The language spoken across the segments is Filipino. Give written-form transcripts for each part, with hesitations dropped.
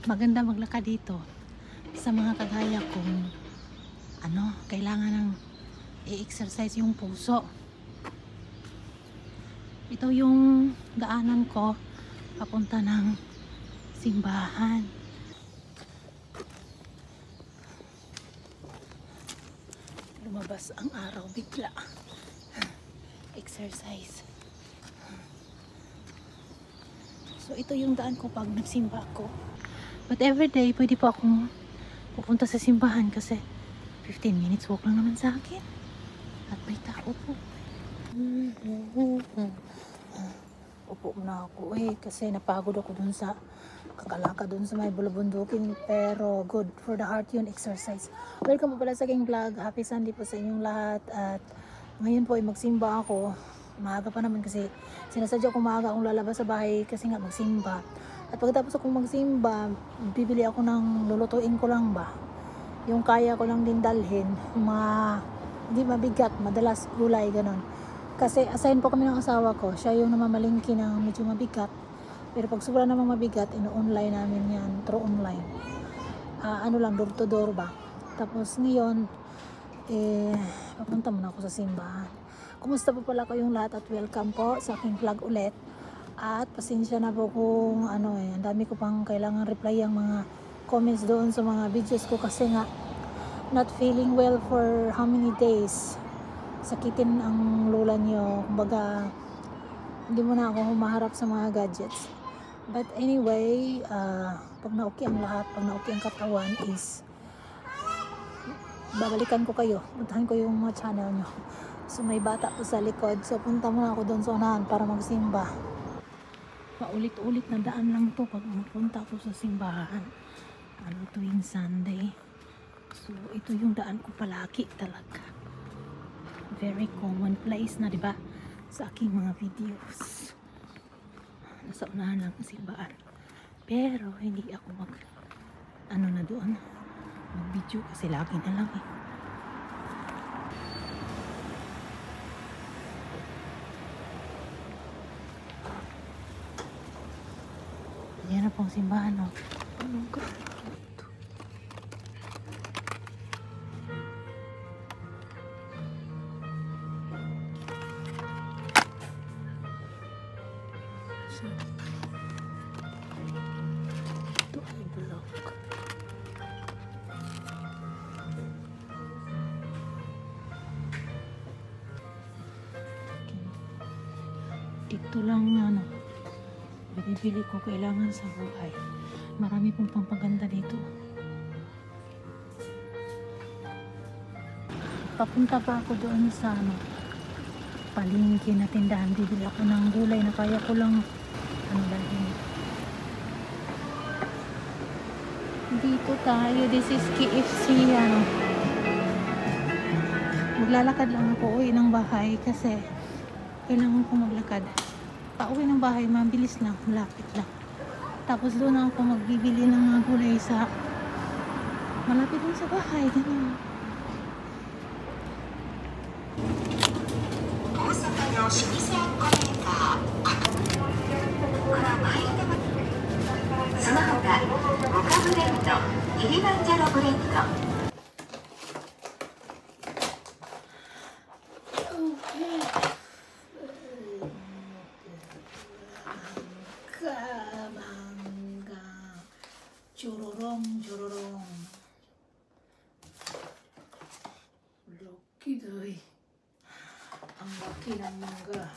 maganda maglakad dito sa mga kagaya kong kailangan ng i-exercise yung puso. Ito yung daanan ko papunta ng simbahan. Lumabas ang araw bigla. Exercise. So ito yung daan ko pag nagsimba ako. But everyday pwede po akong pupunta sa simbahan kasi 15 minutes walk lang naman sa akin. At may tao po. Upo na ako kasi napagod ako dun sa kakalaka dun sa may bulabundukin, pero good for the heart yun, exercise. Welcome po pala sa aking vlog. Happy Sunday po sa inyong lahat. At ngayon po ay magsimba ako. Maaga pa naman kasi sinasadya ko maaga akong lalabas sa bahay kasi nga magsimba. At pagkatapos akong magsimba, bibili ako ng lulutuin ko lang ba, yung kaya ko lang din dalhin, hindi mabigat, madalas gulay ganon. Kasi assign po kami ng asawa ko, siya yung namamalingki ng medyo mabigat. Pero pag sobra namang mabigat, ino-online namin yan, through online. Door to door ba. Tapos ngayon, papunta muna ako sa simbahan. Kumusta po pala kayong lahat at welcome po sa aking vlog ulit. At pasensya na po kung ang dami ko pang kailangan reply ang mga comments doon sa mga videos ko kasi nga not feeling well for how many days. Sakitin ang lola nyo, kumbaga hindi mo na ako humaharap sa mga gadgets. But anyway, pag na-okay ang lahat, pag na-okay ang katawan is babalikan ko kayo, puntahan ko yung mga channel nyo. So may bata po sa likod, so punta muna ako doon sa unahan para magsimba. Paulit-ulit na daan lang to pag mapunta ako sa simbahan tuwing Sunday. So ito yung daan ko palagi talaga. Very common place na, diba? Sa aking mga videos. Nasa unahan lang ang simbahan. Pero hindi ako na doon. Mag-video kasi lagi na lang Yan na pong simbahan, no? Anong ka? Ito ay bulok. Dito lang binibili ko kailangan sa buhay. Marami pong pampaganda dito. Papunta pa ako doon sa palengke na tindahan. Bibili ako ng gulay na kaya ko lang dalhin. Dito tayo. This is KFC. Maglalakad lang ako uwi ng bahay kasi kailangan ko maglakad. Pauwi ng bahay, mabilis lang, malapit lang. Tapos doon ako magbibili ng mga gulay sa malapit lang sa bahay. Ganyan. Chururong. Laki doy. Ang laki ng mangga.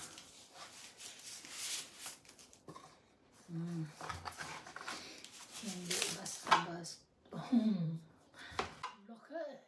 Hindi basta-basta. Laki.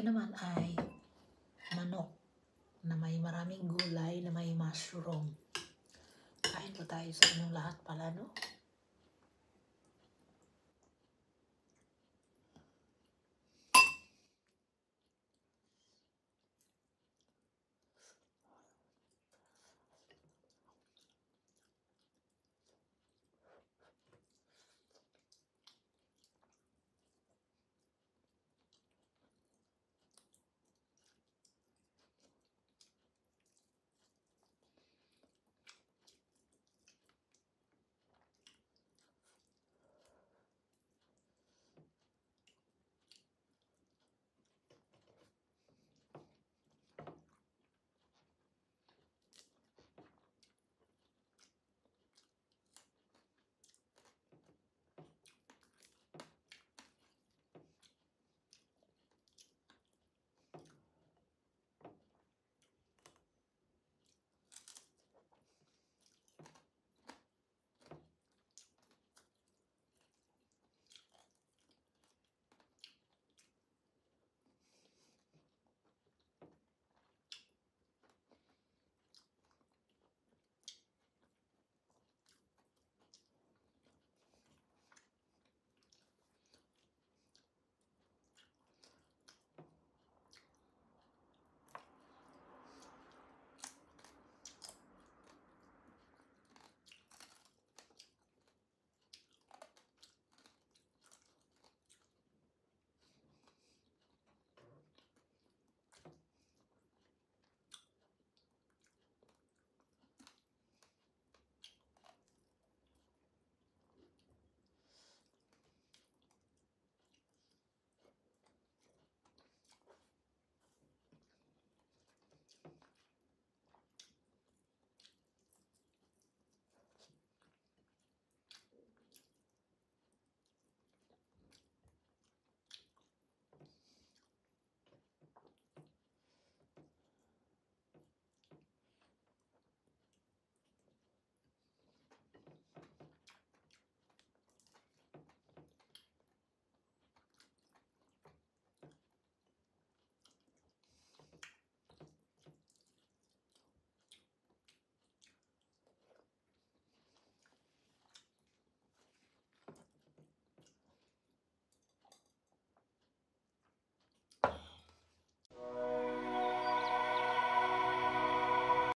Ngayon naman ay manok na may maraming gulay, na may mushroom. Kain po tayo sa inyong lahat pala, no?